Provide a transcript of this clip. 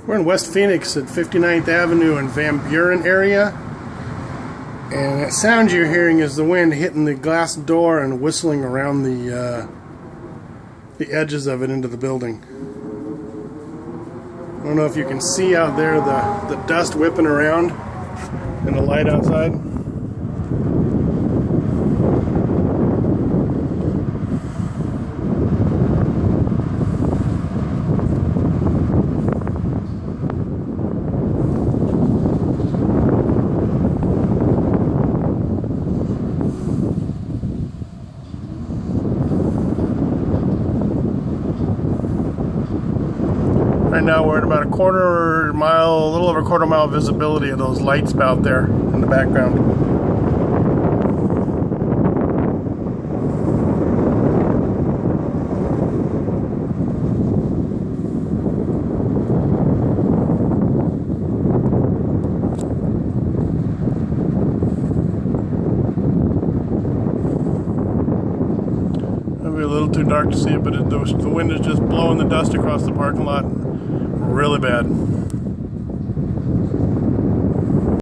We're in West Phoenix at 59th Avenue and Van Buren area, and that sound you're hearing is the wind hitting the glass door and whistling around the edges of it into the building. I don't know if you can see out there the dust whipping around and the light outside. Right now we're at about a little over a quarter mile visibility of those lights out there in the background. Maybe a little too dark to see it, but the wind is just blowing the dust across the parking lot really bad.